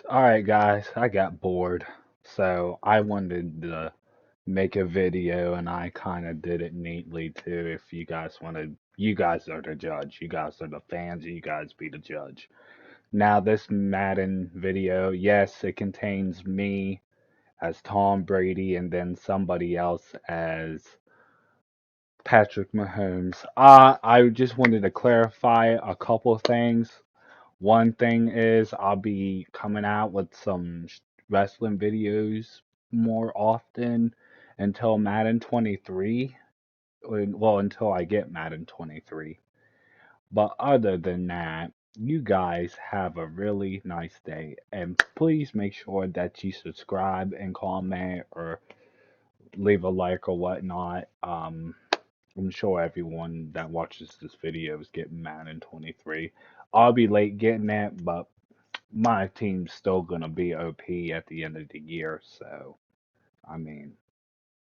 Alright, guys, I got bored. So I wanted to make a video and I kind of did it neatly too. If you guys wanted, you guys are the judge. You guys are the fans, you guys be the judge. Now, this Madden video, yes, it contains me as Tom Brady and then somebody else as Patrick Mahomes. I just wanted to clarify a couple things. One thing is I'll be coming out with some wrestling videos more often until Madden 23. Well, until I get Madden 23. But other than that, you guys have a really nice day. And please make sure that you subscribe and comment or leave a like or whatnot. I'm sure everyone that watches this video is getting Madden 23. I'll be late getting it, but my team's still gonna be OP at the end of the year, so I mean,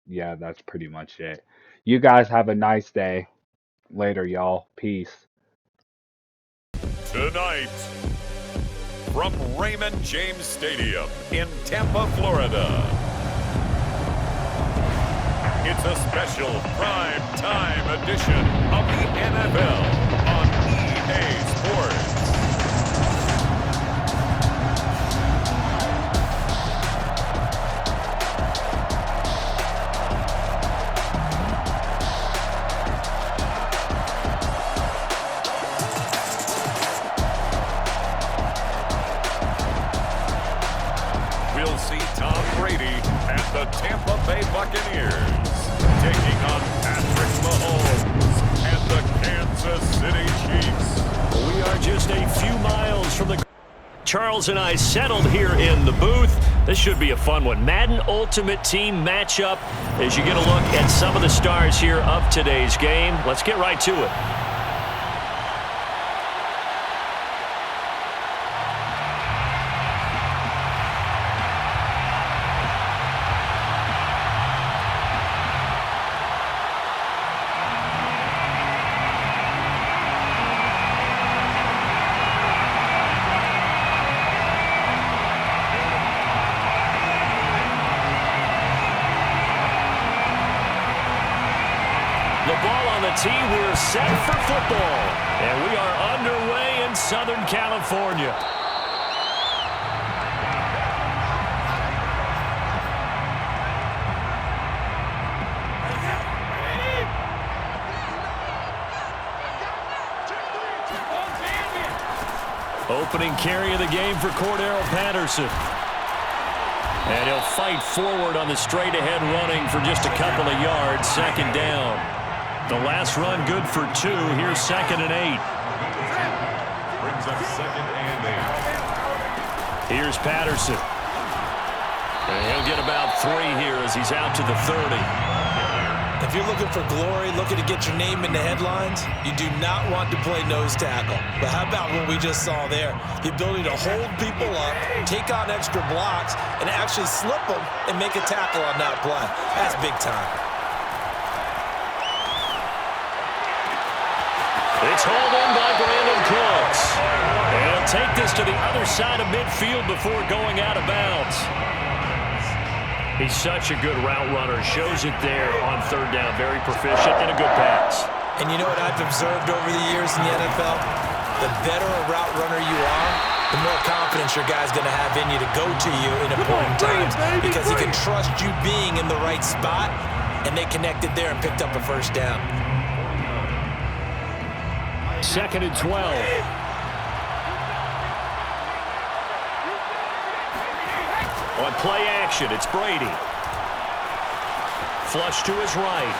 yeah, that's pretty much it. You guys have a nice day. Later, y'all. Peace. Tonight, from Raymond James Stadium in Tampa, Florida, it's a special prime time edition of the NFL on EA Sports. We'll see Tom Brady and the Tampa Bay Buccaneers taking on Patrick Mahomes and the Kansas City Chiefs. We are just a few miles from the... Charles and I settled here in the booth. This should be a fun one. Madden Ultimate Team matchup as you get a look at some of the stars here of today's game. Let's get right to it. The ball on the tee, we're set for football. And we are underway in Southern California. Opening carry of the game for Cordero Patterson. And he'll fight forward on the straight-ahead running for just a couple of yards. Second down. The last run good for 2. Here's 2nd and 8. Brings up 2nd and 8. Here's Patterson. And he'll get about 3 here as he's out to the 30. If you're looking for glory, looking to get your name in the headlines, you do not want to play nose tackle. But how about what we just saw there? The ability to hold people up, take on extra blocks, and actually slip them and make a tackle on that play. That's big time. It's hauled in by Brandon Cooks. And he'll take this to the other side of midfield before going out of bounds. He's such a good route runner. Shows it there on 3rd down. Very proficient and a good pass. And you know what I've observed over the years in the NFL? The better a route runner you are, the more confidence your guy's going to have in you to go to you in important times because he can trust you being in the right spot, and they connected there and picked up a 1st down. 2nd and 12. On play action, it's Brady. Flush to his right.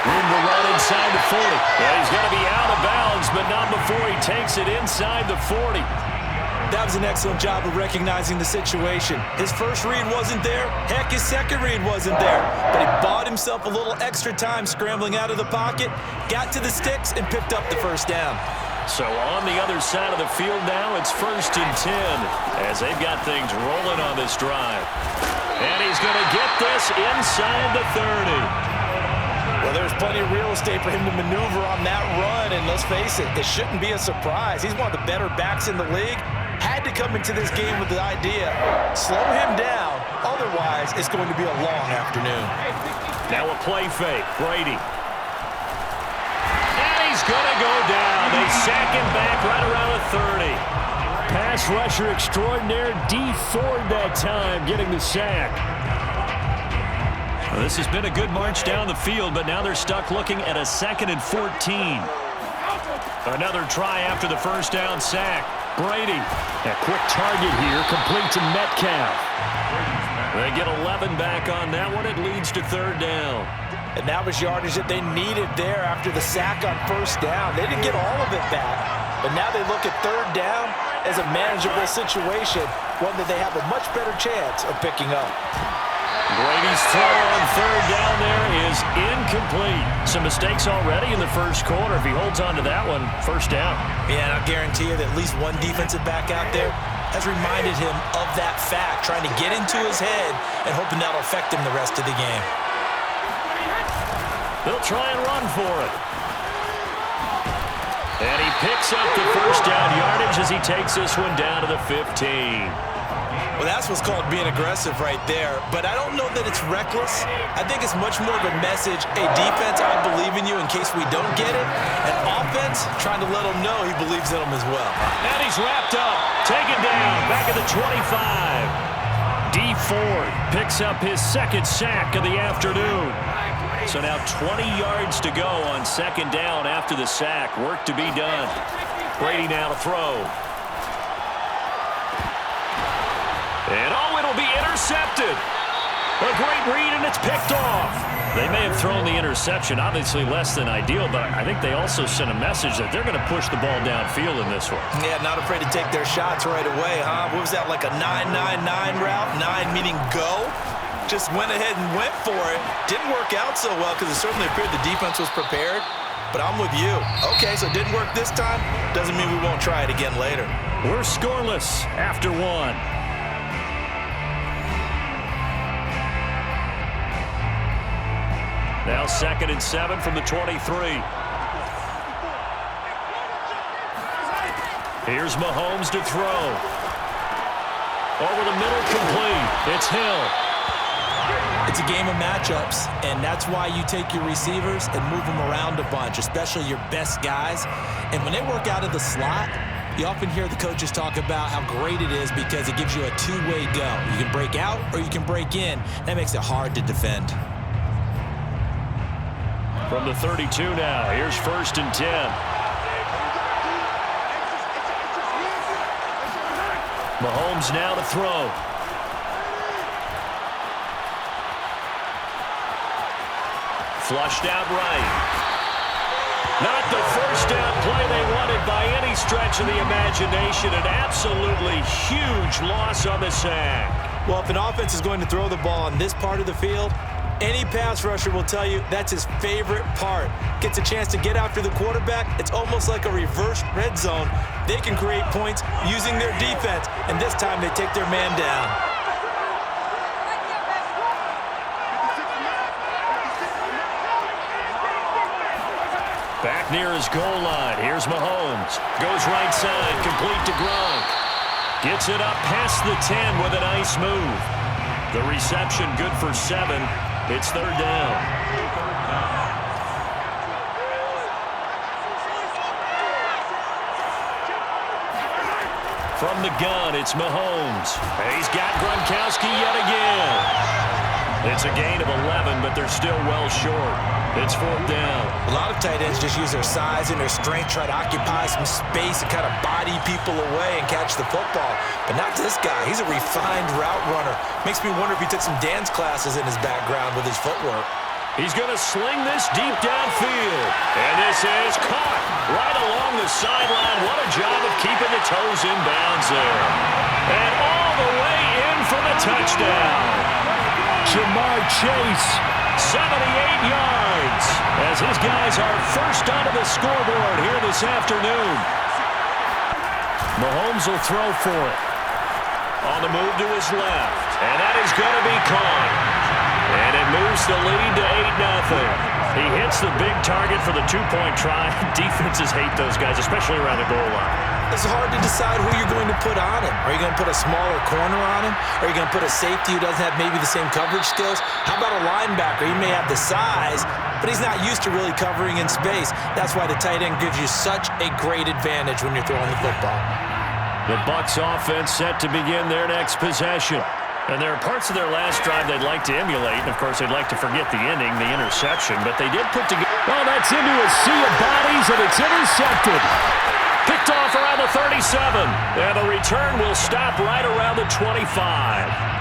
Room to run inside the 40. Yeah, he's going to be out of bounds, but not before he takes it inside the 40. That was an excellent job of recognizing the situation. His first read wasn't there. Heck, his second read wasn't there. But he bought himself a little extra time scrambling out of the pocket, got to the sticks, and picked up the 1st down. So on the other side of the field now, it's 1st and 10 as they've got things rolling on this drive. And he's going to get this inside the 30. Well, there's plenty of real estate for him to maneuver on that run, and let's face it, it shouldn't be a surprise. He's one of the better backs in the league. Had to come into this game with the idea, slow him down, otherwise it's going to be a long afternoon. Now a play fake, Brady. And he's going to go down. They sack him back right around the 30. Pass rusher extraordinaire, Dee Ford that time, getting the sack. Well, this has been a good march down the field, but now they're stuck looking at a 2nd and 14. Another try after the first down sack. Brady, a quick target here, complete to Metcalf. They get 11 back on that one. It leads to 3rd down. And that was yardage that they needed there after the sack on 1st down. They didn't get all of it back, but now they look at 3rd down as a manageable situation, one that they have a much better chance of picking up. Brady's throw on 3rd down there is incomplete. Some mistakes already in the first quarter. If he holds on to that one, 1st down. Yeah, and I'll guarantee you that at least one defensive back out there has reminded him of that fact, trying to get into his head and hoping that'll affect him the rest of the game. They'll try and run for it. And he picks up the 1st down yardage as he takes this one down to the 15. Well, that's what's called being aggressive right there. But I don't know that it's reckless. I think it's much more of a message, hey, defense, I believe in you in case we don't get it. And offense, trying to let him know he believes in them as well. And he's wrapped up, taken down, back at the 25. Dee Ford picks up his 2nd sack of the afternoon. So now 20 yards to go on 2nd down after the sack. Work to be done. Brady now to throw. And it'll be intercepted. A great read, and it's picked off. They may have thrown the interception, obviously less than ideal, but I think they also sent a message that they're going to push the ball downfield in this one. Yeah, not afraid to take their shots right away, huh? What was that, like a 9-9-9 route? 9 meaning go? Just went ahead and went for it. Didn't work out so well because it certainly appeared the defense was prepared. But I'm with you. Okay, so it didn't work this time. Doesn't mean we won't try it again later. We're scoreless after 1. Now 2nd and 7 from the 23. Here's Mahomes to throw. Over the middle, complete. It's Hill. It's a game of matchups, and that's why you take your receivers and move them around a bunch, especially your best guys. And when they work out of the slot, you often hear the coaches talk about how great it is because it gives you a two-way go. You can break out or you can break in. That makes it hard to defend. From the 32 now, here's 1st and 10. Mahomes now to throw. Flushed out right. Not the 1st down play they wanted by any stretch of the imagination. An absolutely huge loss on the sack. Well, if an offense is going to throw the ball on this part of the field, any pass rusher will tell you that's his favorite part. Gets a chance to get after the quarterback. It's almost like a reverse red zone. They can create points using their defense, and this time they take their man down. Back near his goal line. Here's Mahomes. Goes right side, complete to Gronk. Gets it up past the 10 with a nice move. The reception good for 7. It's 3rd down. From the gun, it's Mahomes. He's got Gronkowski yet again. It's a gain of 11, but they're still well short. It's 4th down. A lot of tight ends just use their size and their strength, try to occupy some space and kind of body people away and catch the football. But not this guy. He's a refined route runner. Makes me wonder if he took some dance classes in his background with his footwork. He's going to sling this deep downfield. And this is caught right along the sideline. What a job of keeping the toes in bounds there. And all the way in for the touchdown. Jamar Chase, 78 yards, as his guys are first onto the scoreboard here this afternoon. Mahomes will throw for it. On the move to his left, and that is going to be caught. And it moves the lead to 8-0. He hits the big target for the 2-point try. Defenses hate those guys, especially around the goal line. It's hard to decide who you're going to put on him. Are you going to put a smaller corner on him? Are you going to put a safety who doesn't have maybe the same coverage skills? How about a linebacker? He may have the size, but he's not used to really covering in space. That's why the tight end gives you such a great advantage when you're throwing the football. The Bucs offense set to begin their next possession. And there are parts of their last drive they'd like to emulate. And, of course, they'd like to forget the ending, the interception. But they did put together. Oh, that's into a sea of bodies, and it's intercepted. Picked off around the 37. And the return will stop right around the 25.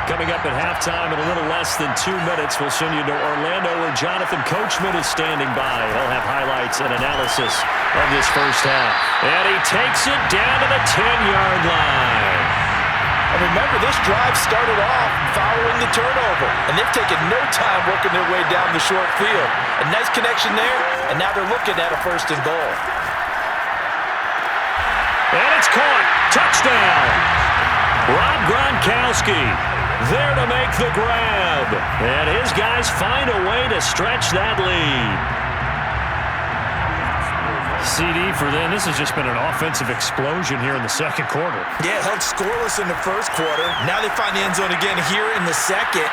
Coming up at halftime in a little less than 2 minutes, we'll send you to Orlando where Jonathan Coachman is standing by. He'll have highlights and analysis of this first half. And he takes it down to the 10-yard line. And remember, this drive started off following the turnover, and they've taken no time working their way down the short field. A nice connection there, and now they're looking at a 1st and goal. And it's caught. Touchdown. Rob Gronkowski there to make the grab. And his guys find a way to stretch that lead. CD for them. This has just been an offensive explosion here in the second quarter. Yeah, held scoreless in the first quarter. Now they find the end zone again here in the second.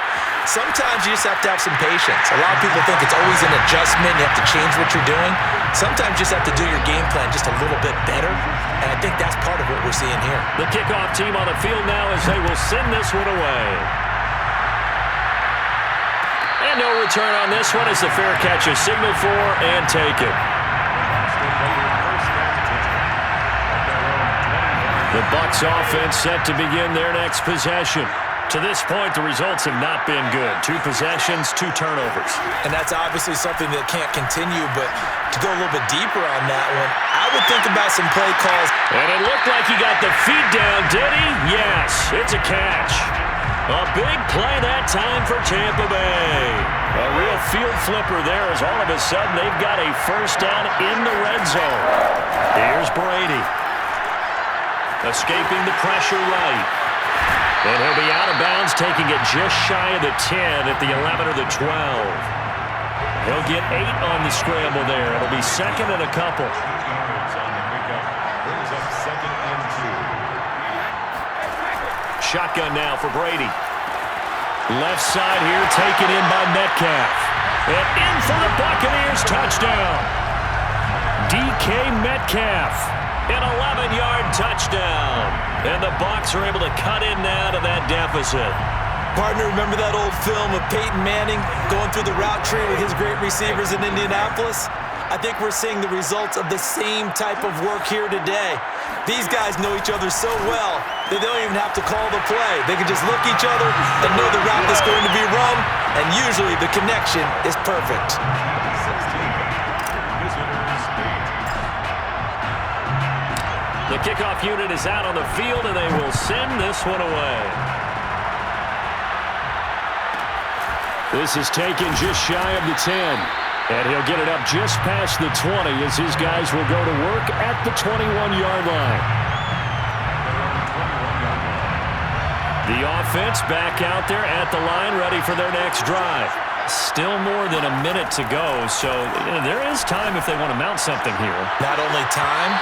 Sometimes you just have to have some patience. A lot of people think it's always an adjustment. You have to change what you're doing. Sometimes you just have to do your game plan just a little bit better. And I think that's part of what we're seeing here. The kickoff team on the field now as they will send this one away. And no return on this one as the fair catch is signaled for and taken. The Bucs offense set to begin their next possession. To this point, the results have not been good. 2 possessions, 2 turnovers. And that's obviously something that can't continue, but to go a little bit deeper on that one, I would think about some play calls. And it looked like he got the feet down, did he? Yes, it's a catch. A big play that time for Tampa Bay. A real field flipper there as all of a sudden they've got a first down in the red zone. Here's Brady. Escaping the pressure right. And he'll be out of bounds, taking it just shy of the 10 at the 11 or the 12. He'll get 8 on the scramble there. It'll be second and a couple. Shotgun now for Brady. Left side here, taken in by Metcalf. And in for the Buccaneers, touchdown. DK Metcalf, an 11-yard touchdown. And the Bucs are able to cut in now to that deficit. Partner, remember that old film of Peyton Manning going through the route tree with his great receivers in Indianapolis? I think we're seeing the results of the same type of work here today. These guys know each other so well that they don't even have to call the play. They can just look each other and know the route that's going to be run, and usually the connection is perfect. The kickoff unit is out on the field, and they will send this one away. This is taken just shy of the 10. And he'll get it up just past the 20 as his guys will go to work at the 21-yard line. The offense back out there at the line, ready for their next drive. Still more than a minute to go, so there is time if they want to mount something here. Not only time,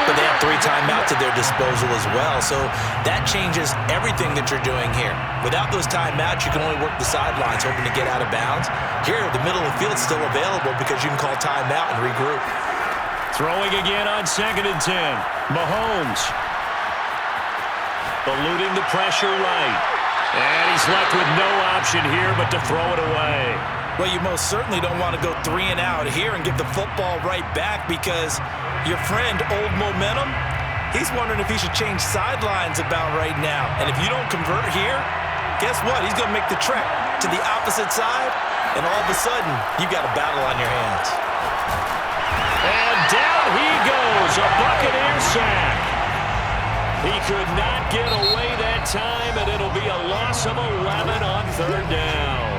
but they have 3 timeouts at their disposal as well, so that changes everything that you're doing here. Without those timeouts, you can only work the sidelines, hoping to get out of bounds. Here, the middle of the field is still available because you can call timeout and regroup. Throwing again on 2nd and 10. Mahomes eluding the pressure right. And he's left with no option here but to throw it away. Well, you most certainly don't want to go 3 and out here and give the football right back because your friend, Old Momentum, he's wondering if he should change sidelines about right now. And if you don't convert here, guess what? He's going to make the trek to the opposite side, and all of a sudden, you've got a battle on your hands. And down he goes, a Buccaneer sack. He could not get away that time, and it'll be a loss of 11 on 3rd down.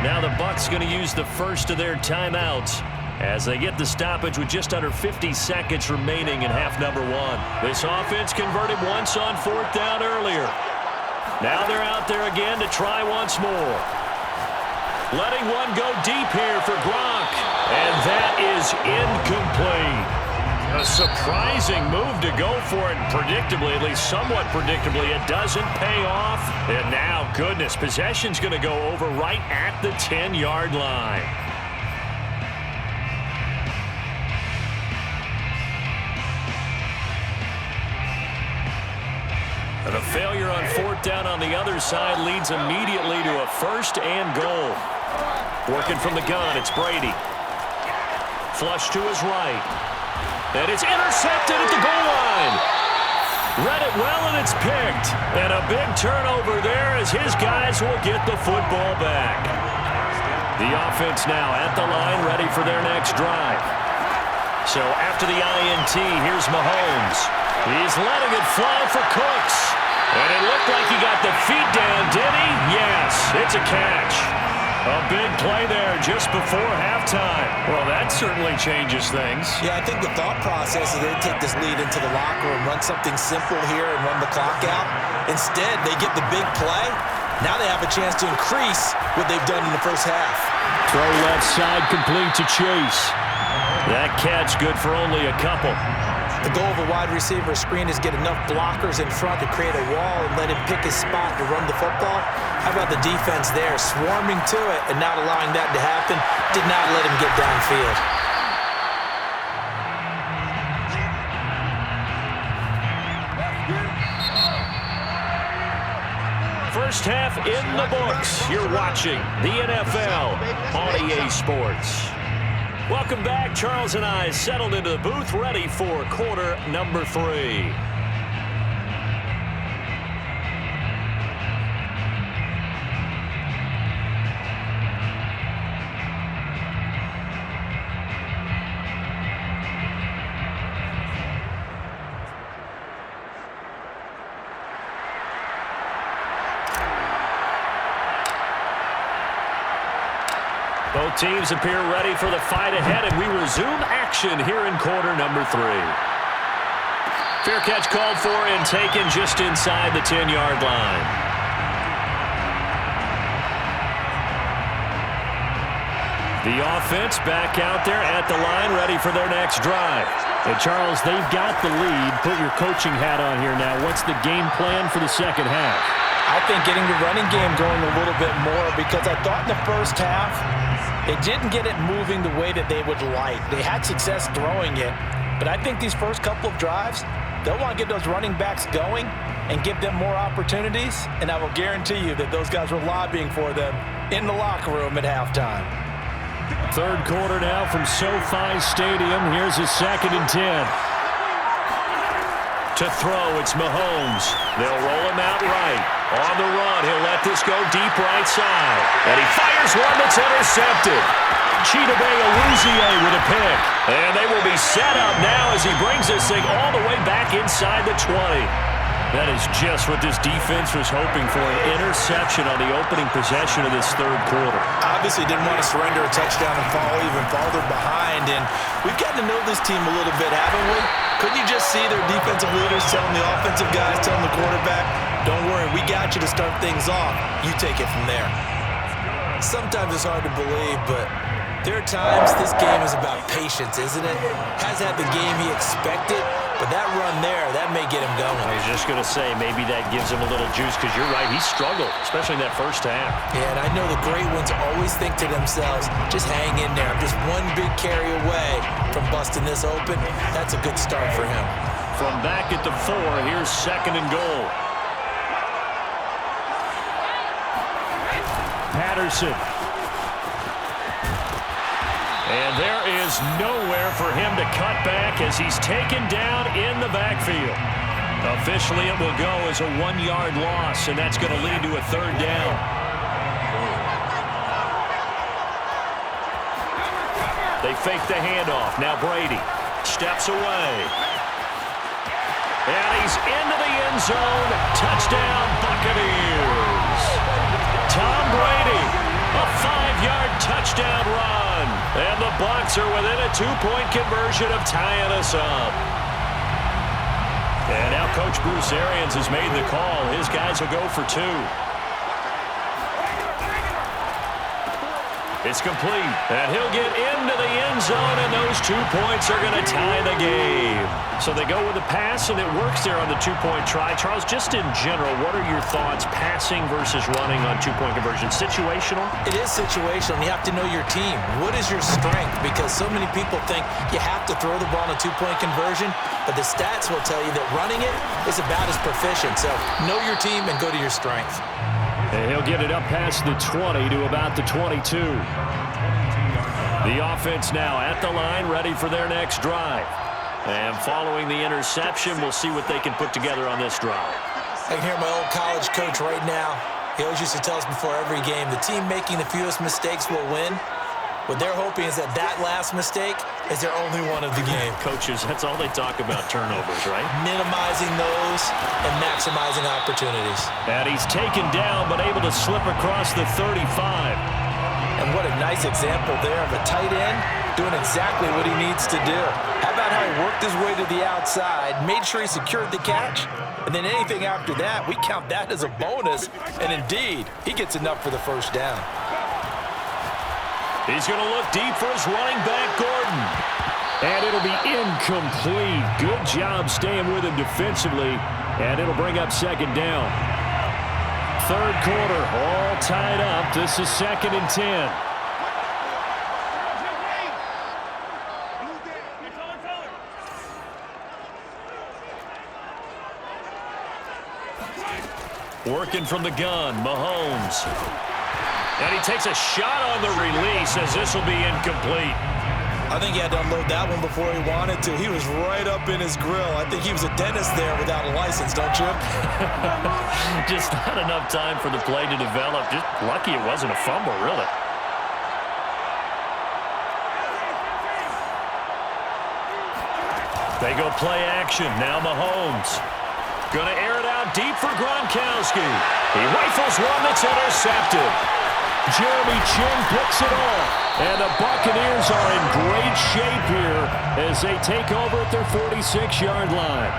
Now the Bucs going to use the first of their timeouts as they get the stoppage with just under 50 seconds remaining in half number 1. This offense converted once on 4th down earlier. Now they're out there again to try once more. letting one go deep here for Gronk. And that is incomplete. A surprising move to go for it, predictably, at least somewhat predictably. It doesn't pay off. And now, goodness, possession's going to go over right at the 10-yard line. And a failure on fourth down on the other side leads immediately to a 1st and goal. Working from the gun, it's Brady. Flush to his right. And it's intercepted at the goal line. Read it well, and it's picked. And a big turnover there as his guys will get the football back. The offense now at the line, ready for their next drive. So after the INT, here's Mahomes. He's letting it fly for Cooks. And it looked like he got the feet down, did he? Yes, it's a catch. A big play there just before halftime. Well, that certainly changes things. Yeah, I think the thought process is they take this lead into the locker room, run something simple here and run the clock out. Instead, they get the big play. Now they have a chance to increase what they've done in the first half. Throw left side complete to Chase. That catch good for only a couple. The goal of a wide receiver screen is get enough blockers in front to create a wall and let him pick his spot to run the football. How about the defense there, swarming to it and not allowing that to happen? Did not let him get downfield. First half in the books. You're watching the NFL on EA Sports. Welcome back. Charles and I settled into the booth, ready for quarter number 3. Both teams appear ready for the fight ahead, and we resume action here in quarter number 3. Fair catch called for and taken just inside the 10-yard line. The offense back out there at the line, ready for their next drive. And Charles, they've got the lead. Put your coaching hat on here now. What's the game plan for the second half? I think getting the running game going a little bit more, because I thought in the first half they didn't get it moving the way that they would like. They had success throwing it, but I think these first couple of drives, they'll want to get those running backs going and give them more opportunities, and I will guarantee you that those guys were lobbying for them in the locker room at halftime. Third quarter now from SoFi Stadium. Here's a 2nd and 10. To throw, it's Mahomes. They'll roll him out right. On the run, he'll let this go deep right side. And he fires one that's intercepted. Chidobe Awuzie with a pick. And they will be set up now as he brings this thing all the way back inside the 20. That is just what this defense was hoping for, an interception on the opening possession of this third quarter. Obviously didn't want to surrender a touchdown and fall even farther behind, and we've gotten to know this team a little bit, haven't we? Couldn't you just see their defensive leaders telling the offensive guys, telling the quarterback, don't worry, we got you to start things off. You take it from there. Sometimes it's hard to believe, but there are times this game is about patience, isn't it? Has had the game he expected, but that run there, that may get him going. I was just going to say, maybe that gives him a little juice, because you're right, he struggled, especially in that first half. Yeah, and I know the great ones always think to themselves, just hang in there. I'm just one big carry away from busting this open. That's a good start for him. From back at the 4, here's 2nd and goal. Patterson. And there is nowhere for him to cut back as he's taken down in the backfield. Officially, it will go as a 1-yard loss, and that's going to lead to a 3rd down. They fake the handoff. Now Brady steps away. And he's into the end zone. Touchdown, Buccaneers. Tom Brady, a 5-yard touchdown run. And the Bucs are within a 2-point conversion of tying us up. And now Coach Bruce Arians has made the call. His guys will go for 2. It's complete, and he'll get into the end zone, and those 2 points are going to tie the game. So they go with a pass, and it works there on the two-point try. Charles, just in general, what are your thoughts passing versus running on two-point conversion? Situational? It is situational. You have to know your team. What is your strength? Because so many people think you have to throw the ball in a two-point conversion, but the stats will tell you that running it is about as proficient. So know your team and go to your strength. And he'll get it up past the 20 to about the 22. The offense now at the line, ready for their next drive. And following the interception, we'll see what they can put together on this drive. I can hear my old college coach right now. He always used to tell us before every game, the team making the fewest mistakes will win. What they're hoping is that last mistake is their only one of the game. Coaches, that's all they talk about, turnovers, right? Minimizing those and maximizing opportunities. And he's taken down, but able to slip across the 35. And what a nice example there of a tight end doing exactly what he needs to do. How about how he worked his way to the outside, made sure he secured the catch, and then anything after that, we count that as a bonus. And indeed, he gets enough for the first down. He's going to look deep for his running back, Gordon. And it'll be incomplete. Good job staying with him defensively. And it'll bring up second down. Third quarter, all tied up. This is 2nd and 10. Working from the gun, Mahomes. And he takes a shot on the release as this will be incomplete. I think he had to unload that one before he wanted to. He was right up in his grill. I think he was a dentist there without a license, don't you? Just not enough time for the play to develop. Just lucky it wasn't a fumble, really. They go play action. Now Mahomes. Going to air it out deep for Gronkowski. He rifles one that's intercepted. Jeremy Chinn picks it off. And the Buccaneers are in great shape here as they take over at their 46-yard line.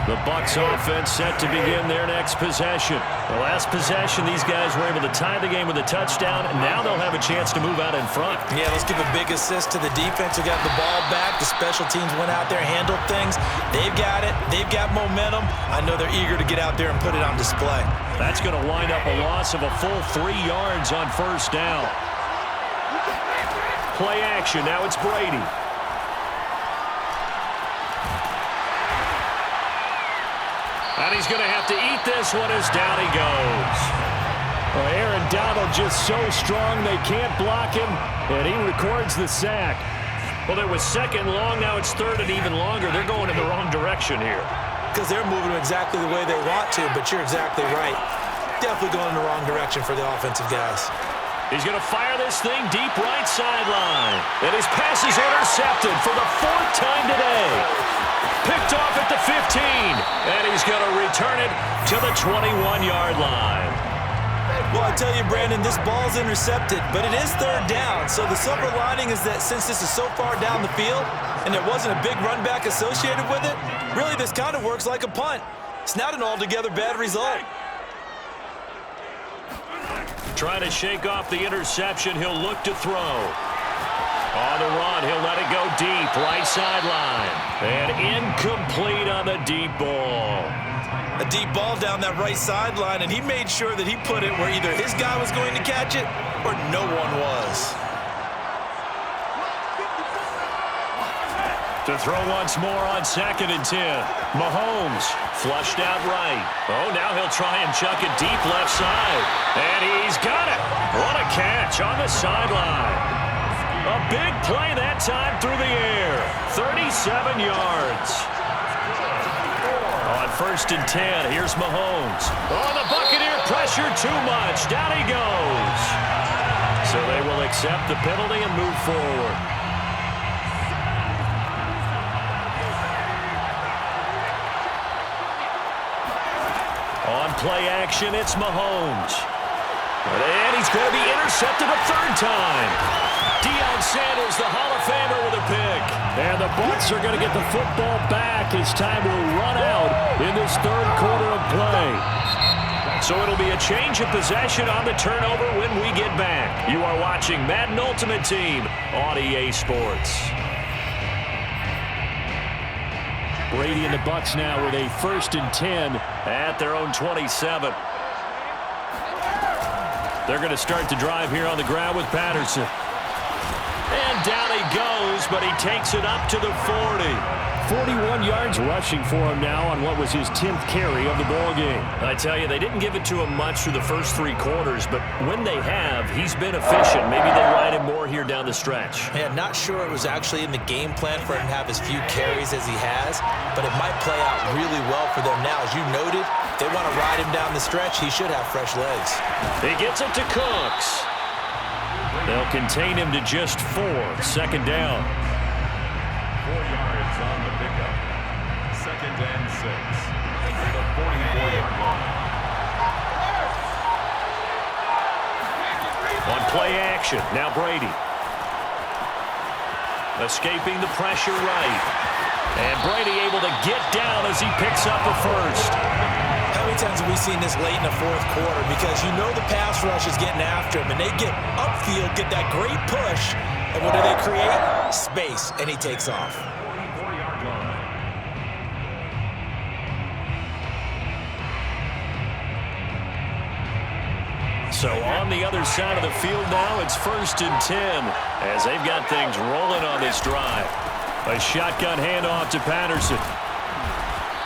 The Bucs offense set to begin their next possession. The last possession, these guys were able to tie the game with a touchdown, and now they'll have a chance to move out in front. Yeah, let's give a big assist to the defense who got the ball back. The special teams went out there, handled things. They've got it. They've got momentum. I know they're eager to get out there and put it on display. That's going to wind up a loss of a full 3 yards on first down. Play action. Now it's Brady. And he's going to have to eat this one as down he goes. Well, Aaron Donald just so strong they can't block him, and he records the sack. Well, there was second long. Now it's third and even longer. They're going in the wrong direction here. Because they're moving exactly the way they want to, but you're exactly right. Definitely going in the wrong direction for the offensive guys. He's going to fire this thing deep right sideline. And his pass is intercepted for the 4th time today. Picked off at the 15. And he's going to return it to the 21-yard line. Well, I tell you, Brandon, this ball's intercepted, but it is third down. So the silver lining is that since this is so far down the field and there wasn't a big run back associated with it, really this kind of works like a punt. It's not an altogether bad result. Trying to shake off the interception. He'll look to throw. On the run, he'll let it go deep, right sideline. And incomplete on the deep ball. A deep ball down that right sideline, and he made sure that he put it where either his guy was going to catch it or no one was. To throw once more on 2nd and 10. Mahomes flushed out right. Oh, now he'll try and chuck it deep left side. And he's got it. What a catch on the sideline. A big play that time through the air. 37 yards. On 1st and 10, here's Mahomes. Oh, the Buccaneer pressure too much. Down he goes. So they will accept the penalty and move forward. On play action, it's Mahomes. And he's going to be intercepted a 3rd time. Deion Sanders, the Hall of Famer, with a pick. And the Bucs are going to get the football back as time will run out in this 3rd quarter of play. So it'll be a change of possession on the turnover when we get back. You are watching Madden Ultimate Team on EA Sports. Brady and the Bucs now with a 1st and 10 at their own 27. They're going to start the drive here on the ground with Patterson. And down he goes, but he takes it up to the 40. 41 yards rushing for him now on what was his 10th carry of the ball game. I tell you, they didn't give it to him much through the first 3 quarters, but when they have, he's been efficient. Maybe they ride him more here down the stretch. Yeah, not sure it was actually in the game plan for him to have as few carries as he has, but it might play out really well for them now. As you noted, they want to ride him down the stretch. He should have fresh legs. He gets it to Cooks. They'll contain him to just 4. 2nd down. 4 yards on the pickup. 2nd and 6. The 44-yard line. On play action, now Brady. Escaping the pressure right. And Brady able to get down as he picks up a 1st. How many times have we seen this late in the 4th quarter? Because you know the pass rush is getting after him, and they get upfield, get that great push, and what do they create? Space, and he takes off. 44-yard line. So on the other side of the field now, it's 1st and 10 as they've got things rolling on this drive. A shotgun handoff to Patterson.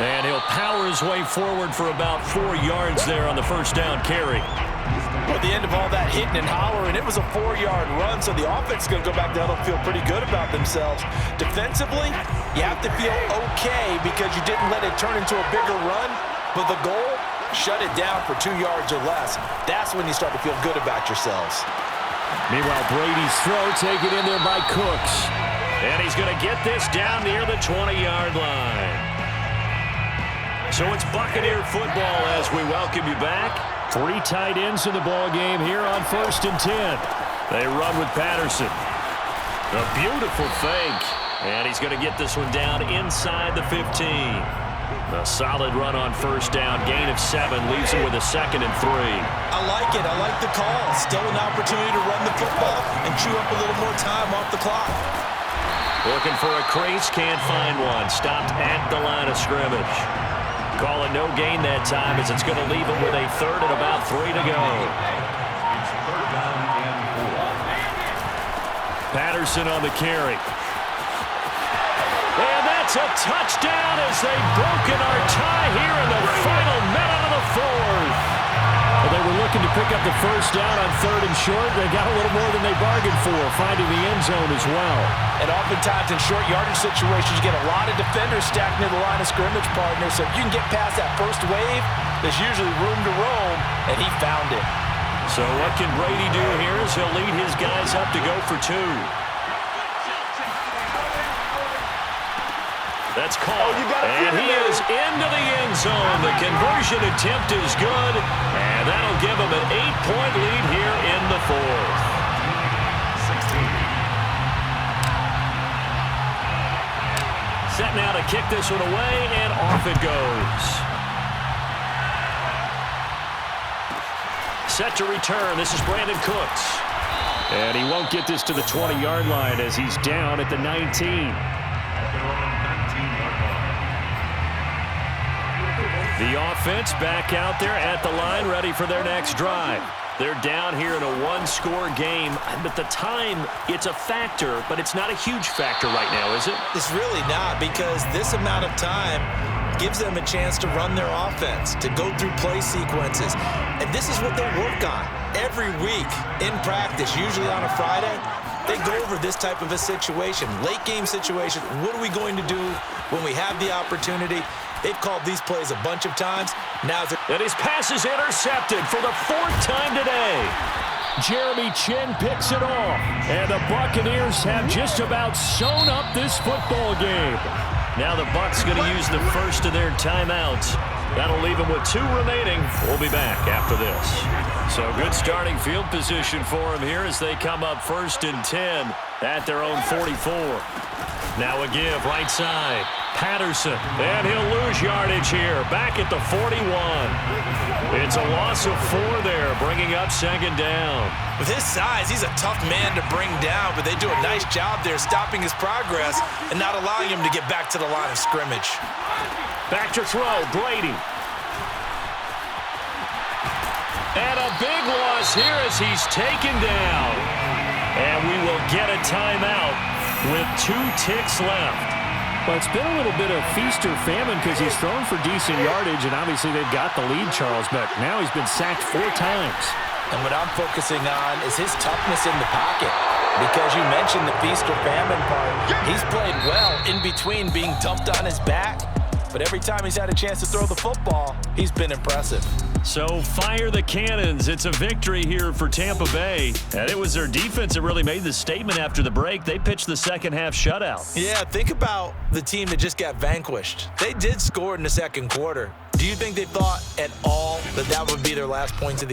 And he'll power his way forward for about 4 yards there on the 1st down carry. At the end of all that hitting and hollering, it was a 4-yard run, so the offense is going to go back down and feel pretty good about themselves. Defensively, you have to feel okay because you didn't let it turn into a bigger run, but the goal, shut it down for 2 yards or less. That's when you start to feel good about yourselves. Meanwhile, Brady's throw taken in there by Cooks. And he's going to get this down near the 20-yard line. So it's Buccaneer football as we welcome you back. 3 tight ends in the ball game here on 1st and 10. They run with Patterson. A beautiful fake. And he's going to get this one down inside the 15. A solid run on 1st down. Gain of 7 leaves him with a 2nd and 3. I like it. I like the call. Still an opportunity to run the football and chew up a little more time off the clock. Looking for a crease. Can't find one. Stopped at the line of scrimmage. Call it no gain that time as it's going to leave him with a 3rd and about 3 to go. It's 3rd down and 4. Patterson on the carry. And that's a touchdown as they've broken our tie here in the final minute of the 4th. Well, they were looking to pick up the 1st down on 3rd and short. They got a little more than they bargained for, finding the end zone as well. And oftentimes in short yardage situations, you get a lot of defenders stacked near the line of scrimmage, partner. So if you can get past that first wave, there's usually room to roam, and he found it. So what can Brady do here as he'll lead his guys up to go for 2. That's caught, and he is into the end zone. The conversion attempt is good, and that'll give him an 8-point lead here in the 4th. 16. Set now to kick this one away, and off it goes. Set to return. This is Brandon Cooks. And he won't get this to the 20-yard line as he's down at the 19. The offense back out there at the line, ready for their next drive. They're down here in a 1-score game. But the time, it's a factor, but it's not a huge factor right now, is it? It's really not, because this amount of time gives them a chance to run their offense, to go through play sequences. And this is what they work on every week in practice, usually on a Friday. They go over this type of a situation, late game situation. What are we going to do when we have the opportunity? They've called these plays a bunch of times. Now and his pass is intercepted for the 4th time today. Jeremy Chinn picks it off. And the Buccaneers have just about sewn up this football game. Now the Bucs going to use the first of their timeouts. That'll leave them with 2 remaining. We'll be back after this. So good starting field position for them here as they come up 1st and 10 at their own 44. Now a give right side. Patterson, and he'll lose yardage here, back at the 41. It's a loss of 4 there, bringing up second down. With his size, he's a tough man to bring down, but they do a nice job there stopping his progress and not allowing him to get back to the line of scrimmage. Back to throw, Brady. And a big loss here as he's taken down. And we will get a timeout with 2 ticks left. Well, it's been a little bit of feast or famine because he's thrown for decent yardage, and obviously they've got the lead, Charles, but now he's been sacked 4 times. And what I'm focusing on is his toughness in the pocket. Because you mentioned the feast or famine part. He's played well in between being dumped on his back. But every time he's had a chance to throw the football, he's been impressive. So fire the cannons. It's a victory here for Tampa Bay. And it was their defense that really made the statement after the break. They pitched the second half shutout. Yeah, think about the team that just got vanquished. They did score in the second quarter. Do you think they thought at all that that would be their last points of the game?